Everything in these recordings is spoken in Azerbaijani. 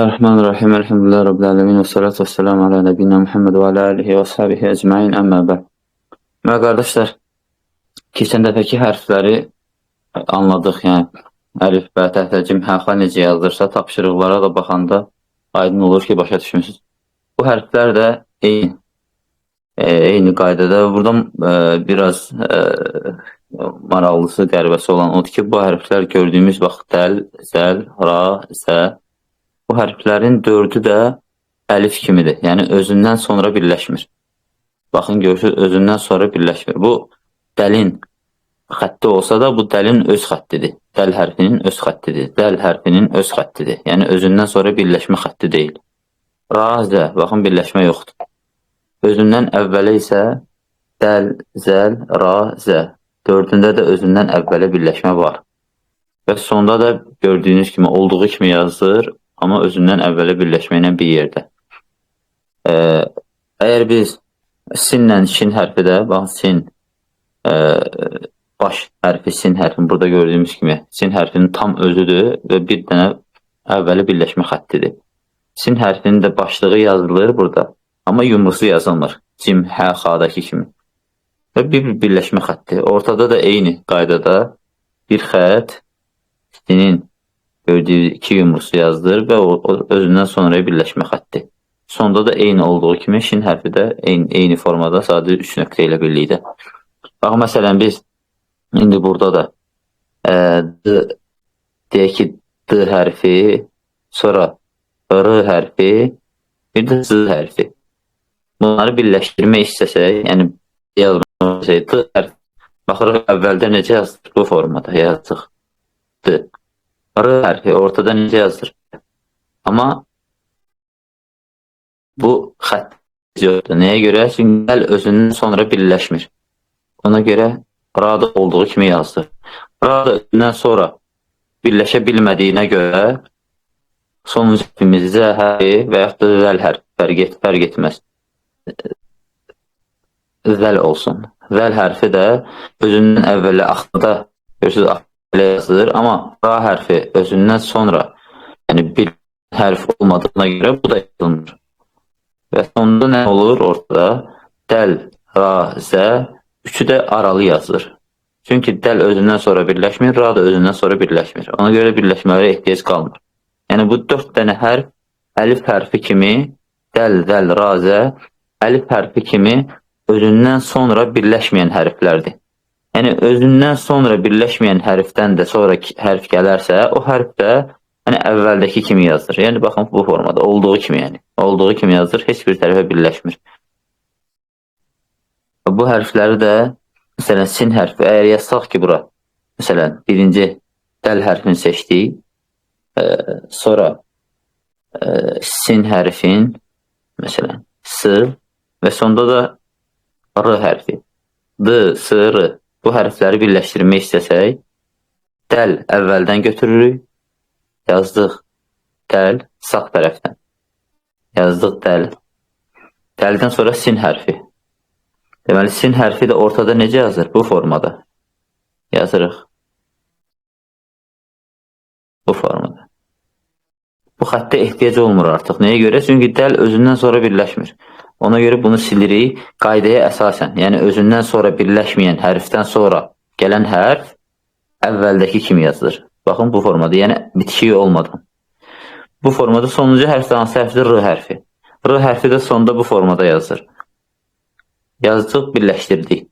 Bismillahirrahmanirrahim. Elhamdülillahi Rabbil alemin. Və salatu və selamu ala nəbiyyina Muhammed və alə alihi və ashabihi əcmain. Əmmə bə'd. Və qardaşlar, keçən dəfəki hərfləri anladıq. Yəni, əlif, bə, təhtəcim, həxa necə yazılırsa, tapşırıqlara da baxanda aydın olur ki, başa düşmüsünüz. Bu hərflər də eyni qaydada. Buradan biraz maraqlısı, qəribəsi olan odur ki, bu hərflər gördüyümüz vaxt dəl, zəl, ra, zə. Bu hərflərin dördü də əlif kimidir. Yəni, özündən sonra birləşmir. Baxın, görürsünüz, özündən sonra birləşmir. Bu, dəlin xətti olsa da, bu dəlin öz xəttidir. Dəl hərfinin öz xəttidir. Dəl hərfinin öz xəttidir. Yəni, özündən sonra birləşmə xətti deyil. Ra, zə, baxın, birləşmə yoxdur. Özündən əvvələ isə dəl, zəl, ra, zə. Dördündə də özündən əvvələ birləşmə var. Və sonda da gördüyünüz kimi, olduğu kimi yazılır. Amma özündən əvvələ birləşməklə bir yerdə. Əgər biz sinlə şin hərfi də, bax, sin, baş hərfi, sin hərfini burada gördüyümüz kimi, sin hərfinin tam özüdür və bir dənə əvvəli birləşmə xəttidir. Sin hərfinin də başlığı yazılır burada, amma yumrusu yazılmır. Cim, hə, xadakı kimi. Və bir birləşmə xətti. Ortada da eyni qaydada bir xət, sinin gördüyü iki yumrusu yazılır və o özündən sonra birləşmə xətti. Sonda da eyni olduğu kimi şin hərfi də eyni formada sadəcə 3 nöqtə ilə birlikdə. Bax, məsələn, biz indi burada da deyək ki, D hərfi, sonra R hərfi, bir də Z hərfi. Bunları birləşdirmək istəsək, yəni yazmaq istəsək, D hərfi, baxırıq əvvəldə necə yazılır? Bu formada yazdıq. D. R hərfi ortada necə yazılır? Amma bu xətt yoxdur. Nəyə görə? Çünki dəl özündən sonra birləşmir. Ona görə ra da olduğu kimi yazılır. Ra da özündən sonra birləşə bilmədiyinə görə sonuncu hərfimiz zə hərfi və yaxud da zəl hərfi fərq etməz. Zəl olsun. Zəl hərfi də özündən əvvələ axırda, görürsünüz, yazılır, amma ra hərfi özündən sonra, yəni bir hərf olmadığına görə bu da yazılmır. Və sonunda nə olur ortada? Dəl, ra, zə, üçü də aralı yazılır. Çünki dəl özündən sonra birləşmir, ra da özündən sonra birləşmir. Ona görə birləşmələrə ehtiyac qalmır. Yəni bu 4 dənə hərf əlif hərfi kimi, dəl, zəl, ra, zə, əlif hərfi kimi özündən sonra birləşməyən hərflərdir. Yəni, özündən sonra birləşməyən hərfdən də sonra hərf gələrsə, o hərf də əvvəldəki kimi yazılır. Yəni, baxın, bu formada, olduğu kimi yazılır, heç bir tərəfə birləşmir. Bu hərfləri də, məsələn, sin hərfi, əgər yazsaq ki, bura, məsələn, birinci dəl hərfini seçdik, sonra sin hərfin, məsələn, s və sonda da r hərfi, d, s, r. Bu hərfləri birləşdirmək istəsək, dəl əvvəldən götürürük, yazdıq dəl sağ tərəfdən, yazdıq dəl, dəldən sonra sin hərfi. Deməli, sin hərfi də ortada necə yazır? Bu formada yazırıq. Bu formada. Bu xəttə ehtiyac olmur artıq. Nəyə görə? Çünki dəl özündən sonra birləşmir. Ona görə bunu silirik qaydaya əsasən. Yəni, özündən sonra birləşməyən hərfdən sonra gələn hərf əvvəldəki kimi yazılır. Baxın, bu formada, yəni bitişiyi olmadan. Bu formada sonuncu hərf də hansı hərfdir? R hərfi. R hərfi də sonda bu formada yazılır. Yazdıq, birləşdirdik.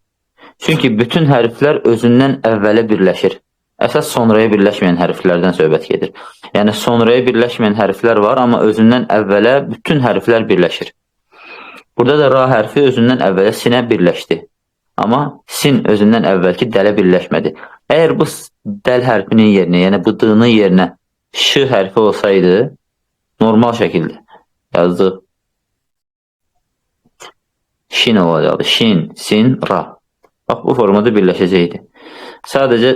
Çünki bütün hərflər özündən əvvələ birləşir. Əsas sonraya birləşməyən hərflərdən söhbət gedir. Yəni, sonraya birləşməyən hərflər var, amma özündən əvvələ bütün hərflər birləşir. Burada da ra hərfi özündən əvvələ sinə birləşdi. Amma sin özündən əvvəlki dələ birləşmədi. Əgər bu dəl hərfinin yerinə, yəni bu d-nın yerinə ş hərfi olsaydı, normal şəkildə yazdıq. Şin olacaqdı. Şin, sin, ra. Bax, bu formada birləşəcəkdi. Sadəcə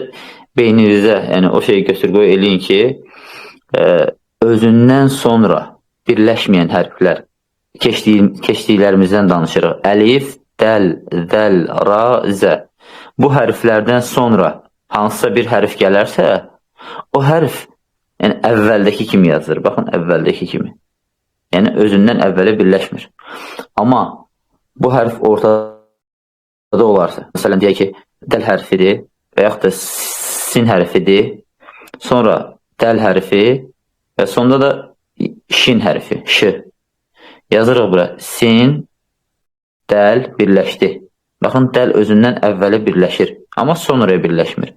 beyninizdə, yəni o şeyi götür-qoy eləyin ki, özündən sonra birləşməyən hərflər keçdiklərimizdən danışırıq. Əlif, dəl, zəl, ra, zə. Bu hərflərdən sonra hansısa bir hərf gələrsə, o hərf Yəni əvvəldəki kimi yazılır. Baxın, əvvəldəki kimi. Yəni özündən əvvələ birləşmir. Amma bu hərf ortada olarsa, məsələn deyək ki, dəl hərfidir və yaxud da sin hərfidir, sonra dəl hərfi və sonda da şin hərfi, ş. Yazırıq bura, sin, dəl birləşdi. Baxın, dəl özündən əvvələ birləşir, amma sonraya birləşmir.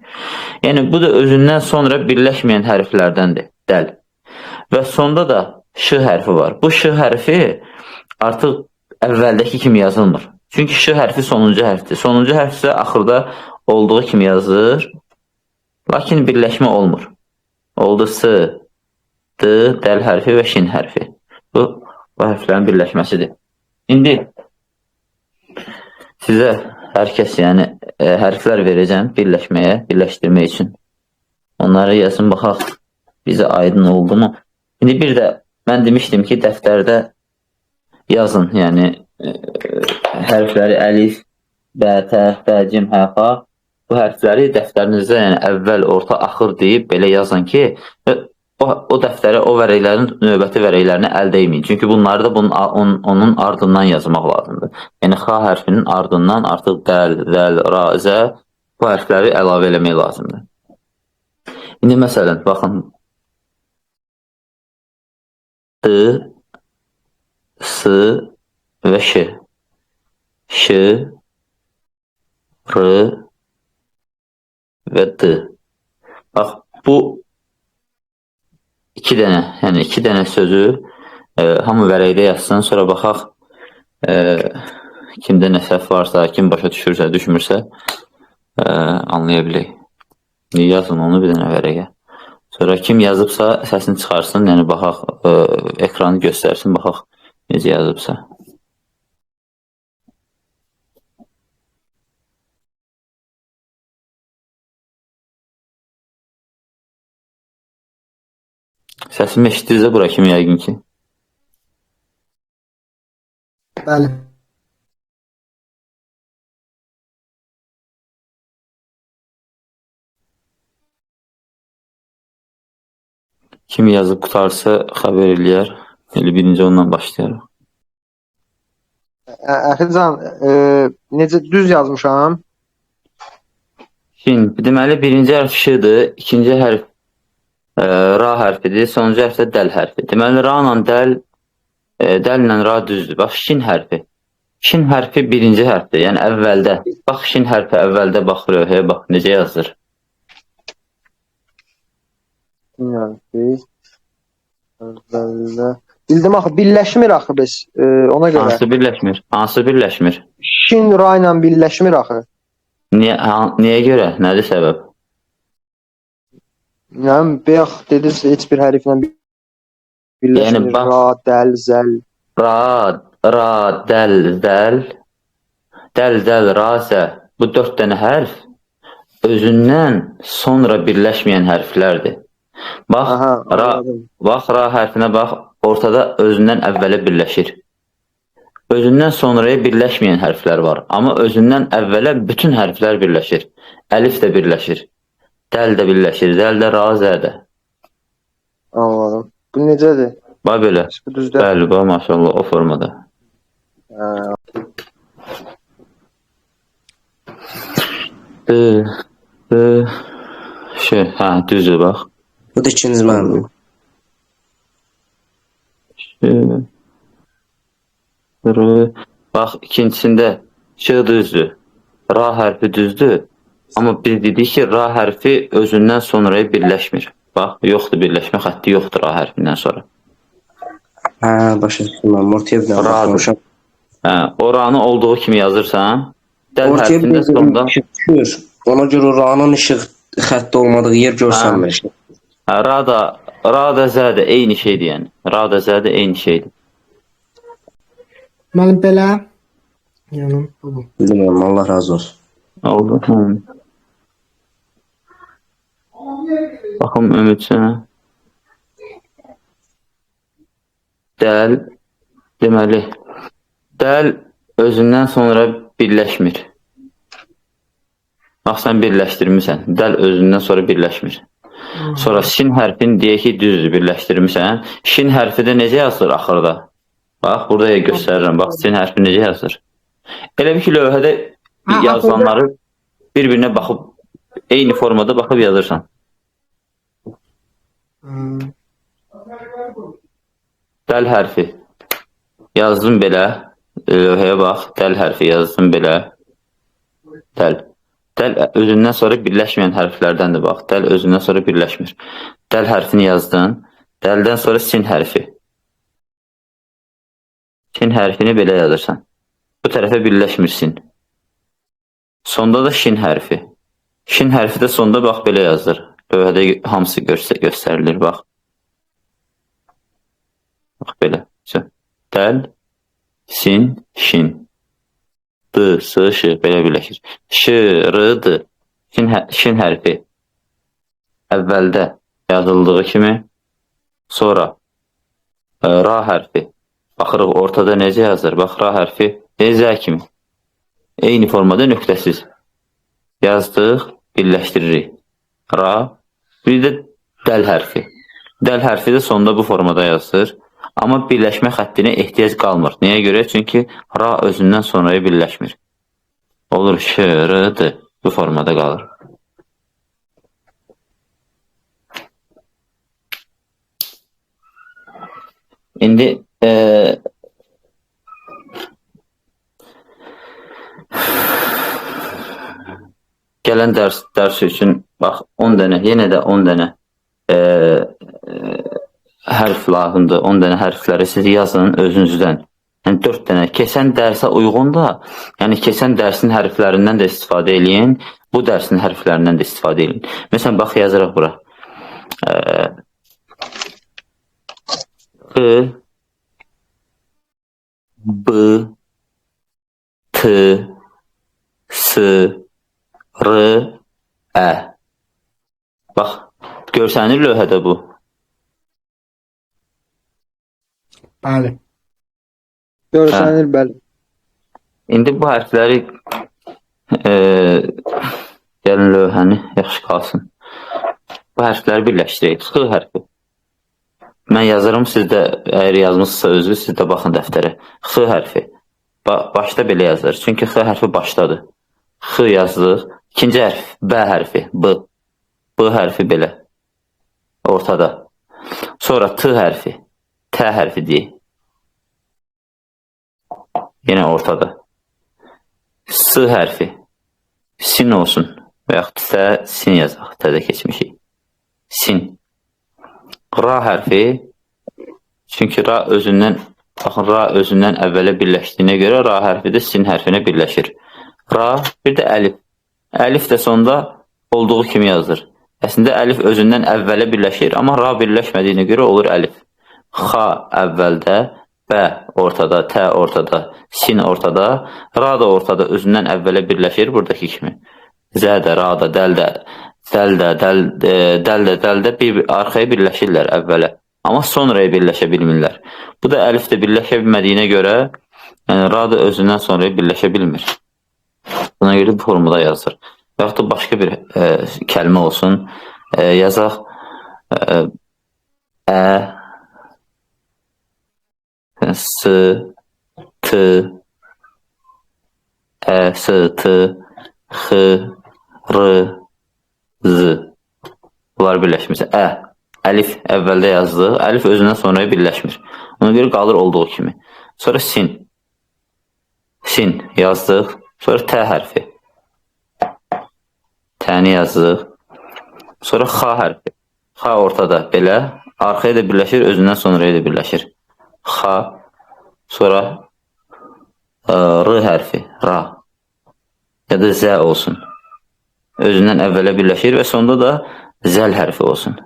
Yəni, bu da özündən sonra birləşməyən hərflərdəndir, dəl. Və sonda da ş hərfi var. Bu ş hərfi artıq əvvəldəki kimi yazılmır. Çünki ş hərfi sonuncu hərfdir. Sonuncu hərf isə axırda olduğu kimi yazılır, lakin birləşmə olmur. Oldu s, d, dəl hərfi və şin hərfi. Bu hərflərin birləşməsidir. İndi sizə hər kəs hərflər verəcəm birləşməyə, birləşdirmək üçün. Onları yazın, baxaq, bizə aydın oldu mu? İndi bir də mən demişdim ki, dəftərdə yazın, yəni hərfləri əlif, bə, tə, bə, cim, hə, xa. Bu hərfləri dəftərinizdə əvvəl, orta, axır deyib belə yazın ki, o dəftərə, o vərəqlərin növbəti vərəqlərini əldə etməyin. Çünki bunları da onun ardından yazmaq lazımdır. Yəni, xa hərfinin ardından artıq dəl, zəl, ra, zə bu hərfləri əlavə eləmək lazımdır. İndi məsələn, baxın. D, s və ş. Ş, r və d. Bax, bu iki dənə sözü hamı vərəqdə yazsın, sonra baxaq kimdə nə səhv varsa, kim başa düşürsə, düşmürsə anlaya bilək. Yazın onu bir dənə vərəqə. Sonra kim yazıbsa səsini çıxarsın, yəni baxaq, ekranı göstərsin, baxaq necə yazıbsa. Səsimi eşitdinizsə bura kimi yəqin ki. Bəli. Kim yazıb qutarsa xəbər eləyər. Elə birinci ondan başlayarıq. Əxilcan, necə düz yazmışam? Şin, deməli birinci hərf şıdır, ikinci hərf ra hərfidir, sonuncu hərf də dəl hərfi. Deməli, ra ilə dəllə ra düzdür. Bax, şin hərfi. Şin hərfi birinci hərfdir, yəni əvvəldə. Bax, şin hərfi əvvəldə, bax, lövhəyə, bax, necə yazılır. Bildim axı, birləşmir axı biz, ona görə. Hansı birləşmir? Hansı birləşmir? Şin ra ilə birləşmir axı. Niyə görə? Nədir səbəb? Yəni, bəyək dediniz, heç bir hərflə birləşmir. Yəni, ra, dəl, zəl. Ra, dəl, zəl. Dəl, zəl, ra, zə. Bu 4 dənə hərf özündən sonra birləşməyən hərflərdir. Bax, ra hərfinə bax, ortada özündən əvvələ birləşir. Özündən sonraya birləşməyən hərflər var. Amma özündən əvvələ bütün hərflər birləşir. Əlif də birləşir. Dəl də birləşir. Dəl də, ra, zə də. Anladım. Bu necədir? Bax belə. Bəli, bax, maşallah, o formada. Hə, düzdür, bax. Bu da ikinci məndir. Bax, ikincisində ş düzdür, ra hərfi düzdür. Amma biz dedik ki, ra hərfi özündən sonraya birləşmir. Bax, yoxdur, birləşmə xətti yoxdur ra hərfindən sonra. Hə, başa düşdüm, ortaya bir dənə baxmışam. Hə, o ranı olduğu kimi yazırsan, dəl hərfində sonda... Ona görə ranın işıq xətti olmadığı yer görsənmir. Hə, ra da zə də eyni şeydir, yəni. Ra da zə də eyni şeydir. Mənim belə. Yəni, bu. Bilmirəm, Allah razı olsun. Oldu. Baxım, Ümid sənə. Dəl, deməli, dəl özündən sonra birləşmir. Bax, sən birləşdirmirsən. Dəl özündən sonra birləşmir. Sonra sin hərfini deyək ki, düzdür, birləşdirmirsən. Şin hərfi də necə yazılır axırda? Bax, burada göstərirəm. Bax, sin hərfi necə yazılır? Elə bir ki, lövhədə yazılanları bir-birinə baxıb, eyni formada baxıb yazırsan. Dəl hərfi. Yazdım belə. Lövhəyə bax. Dəl hərfi yazdım belə. Dəl. Dəl özündən sonra birləşməyən hərflərdəndir, bax. Dəl özündən sonra birləşmir. Dəl hərfini yazdın. Dəldən sonra sin hərfi. Sin hərfini belə yazırsan. Bu tərəfə birləşmirsin. Sonda da şin hərfi. Şin hərfi də sonda bax belə yazılır. Lövhədə hamısı göstərilir, bax. Bax belə. Dəl, sin, şin. D, s, ş belə birləşir. Ş, r, d. Şin hərfi əvvəldə yazıldığı kimi, sonra ra hərfi. Baxırıq ortada necə yazılır? Bax, ra hərfi z kimi. Eyni formada nöqtəsiz. Yazdıq, birləşdiririk. Ra, bir də dəl hərfi. Dəl hərfi də sonda bu formada yazılır. Amma birləşmə xəttinə ehtiyac qalmır. Niyə görə? Çünki ra özündən sonraya birləşmir. Olur ş, r, d. Bu formada qalır. İndi gələn dərs üçün bax 10 dənə, yenə də 10 dənə hərf lazımdır. 10 dənə hərfləri siz yazın özünüzdən. Yəni 4 dənə. Keçən dərsə uyğun da, yəni keçən dərsin hərflərindən də istifadə eləyin, bu dərsin hərflərindən də istifadə eləyin. Məsələn, bax yazırıq bura. X, B, T, S, R, Ə. Bax, görsənir lövhədə bu. Bəli. Görsənir, bəli. İndi bu hərfləri gəlin lövhəni yaxşı qalsın. Bu hərfləri birləşdirək. X hərfi. Mən yazarım, siz də əgər yazmışsınızsa özü, siz də baxın dəftərə. X hərfi. Başda belə yazılır. Çünki X hərfi başdadır. X yazdıq. İkinci hərf B hərfi. B. B hərfi belə. Ortada. Sonra T hərfi. T hərfi deyək. Yenə ortada. S hərfi. Sin olsun. Və yaxud da sin yazaq. Təzə keçmişik. Sin. Ra hərfi. Çünki ra özündən, baxın, ra özündən əvvələ birləşdiyinə görə ra hərfi də sin hərfinə birləşir. Ra, bir də əlif. Əlif də sonda olduğu kimi yazılır. Əslində əlif özündən əvvələ birləşir, amma ra birləşmədiyinə görə olur əlif. Xa əvvəldə, bə ortada, tə ortada, sin ortada, ra da ortada özündən əvvələ birləşir buradakı kimi. Zə də, ra da, dəl də bir arxaya birləşirlər əvvələ. Amma sonraya birləşə bilmirlər. Bu da əlif də birləşə bilmədiyinə görə, yəni ra da özündən sonraya birləşə bilmir. Buna görə bu formada yazılır. Və yaxud da başqa bir kəlmə olsun. Yazaq ə, s, t, ə, s, t, x, r, z. Bunlar birləşmirsə. Ə, əlif əvvəldə yazdıq. Əlif özündən sonraya birləşmir. Ona görə qalır olduğu kimi. Sonra sin. Sin yazdıq. Sonra tə hərfi. Təni yazdıq. Sonra xa hərfi. Xa ortada belə. Arxaya da birləşir, özündən sonraya da birləşir. Xa. Sonra r hərfi. Ra. Ya da zə olsun. Özündən əvvələ birləşir və sonda da zəl hərfi olsun.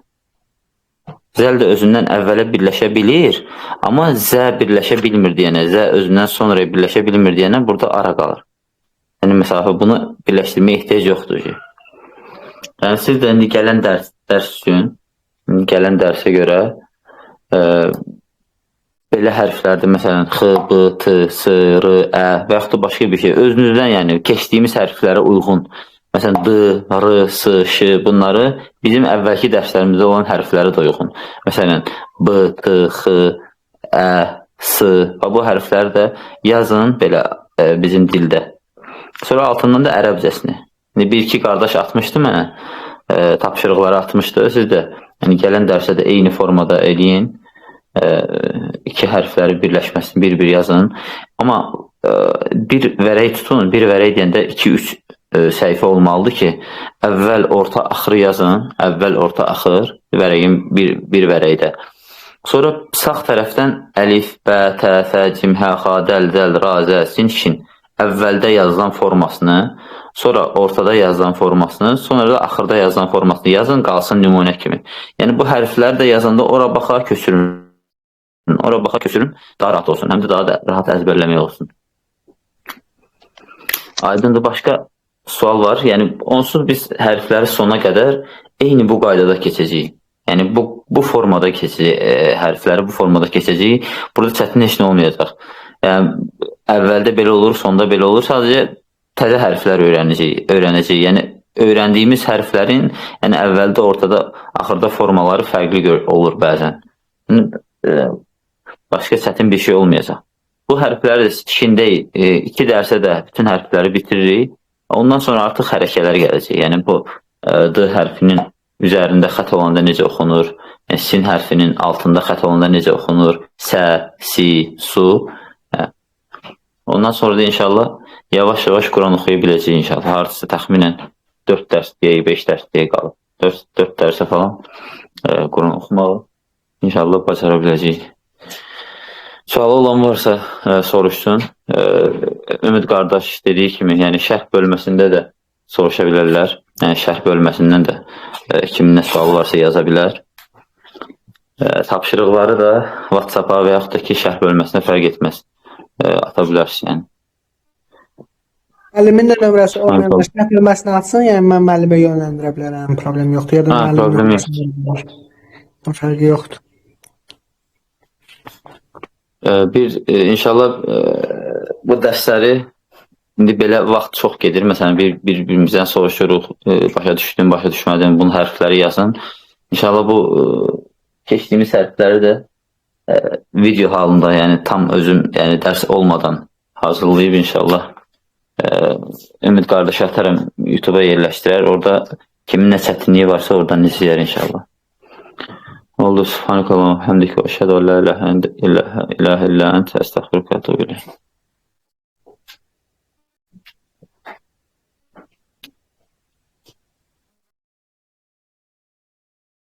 Zəl də özündən əvvələ birləşə bilir, amma zə birləşə bilmir deyənə, zə özündən sonraya birləşə bilmir deyənə burada ara qalır. Yəni, məsafə, bunu birləşdirməyə ehtiyac yoxdur ki. Yəni, siz də indi gələn dərs üçün, gələn dərsə görə belə hərflərdə, məsələn, x, b, t, s, r, ə və yaxud da başqa bir şey, özünüzdən, yəni, keçdiyimiz hərflərə uyğun Məsələn, D, R, S, Ş bunları bizim əvvəlki dərslərimizdə olan hərflərə də uyğun. Məsələn, B, T, X, Ə, S və bu hərfləri də yazın belə bizim dildə. Sonra altından da ərəbcəsini. Bir-iki qardaş atmışdı mənə, tapşırıqları atmışdı. Siz də gələn dərsə də eyni formada eləyin. İki hərfləri birləşməsini bir-bir yazın. Amma bir vərək tutun, bir vərək deyəndə 2-3 səhifə olmalıdır ki, əvvəl, orta, axırı yazın. Əvvəl, orta, axır vərəyin bir vərəkdə. Sonra sağ tərəfdən əlif, bə, tə, fə, cim, hə, xa, dəl, zəl, ra, zə, sin, şin əvvəldə yazılan formasını, sonra ortada yazılan formasını, sonra da axırda yazılan formasını yazın, qalsın nümunə kimi. Yəni bu hərfləri də yazanda ora baxa köçürün. Ora baxa köçürün, daha rahat olsun. Həm də daha da rahat əzbərləmək olsun. Aydındır, başqa sual var. Yəni onsuz biz hərfləri sona qədər eyni bu qaydada keçəcəyik. Yəni bu formada keçəcək, hərfləri bu formada keçəcək. Burada çətin heç nə olmayacaq. Yəni əvvəldə belə olur, sonda belə olur. Sadəcə təzə hərflər öyrənəcəyik. Yəni öyrəndiyimiz hərflərin əvvəldə, ortada, axırda formaları fərqli olur bəzən. Başqa çətin bir şey olmayacaq. Bu hərfləri də işindəyik. 2 dərsə də bütün hərfləri bitiririk. Ondan sonra artıq hərəkələr gələcək. Yəni bu D hərfinin üzərində xət olanda necə oxunur, sin hərfinin altında xət olanda necə oxunur, sə, si, su. Ondan sonra da inşallah yavaş-yavaş Quran oxuya biləcəyik inşallah. Hardasa təxminən 4 dərs deyək, 5 dərs deyək qalıb. 4 dərsə falan Quran oxumağı inşallah bacara biləcəyik. Sualı olan varsa soruşsun. Ümid qardaş dediyi kimi, yəni şərh bölməsində də soruşa bilərlər. Yəni şərh bölməsindən də kimin nə sualı varsa yaza bilər. Tapşırıqları da WhatsApp-a və yaxud da ki, şərh bölməsinə fərq etməz. Ata bilərsin yəni. Müəllimin də nömrəsi olmayan şərh bölməsini atsın, yəni mən müəllimə yönləndirə bilərəm, problem yoxdur. Ya da problem yoxdur. Fərqi yoxdur. İnşallah bu dərsləri indi belə vaxt çox gedir. Məsələn, bir-birimizdən soruşuruq, başa düşdün, başa düşmədin, bunun hərfləri yazın. İnşallah bu keçdiyimiz hərfləri də video halında, yəni tam özüm, yəni dərs olmadan hazırlayıb inşallah Ümid qardaşı atarım, YouTube-a yerləşdirər. Orada kimin nə çətinliyi varsa oradan izləyər inşallah. Oldu. Subhanəkallahumma və bihamdikə və əşhədu an la ilahə illə əntə əstəğfiruka və etûbü ileyk.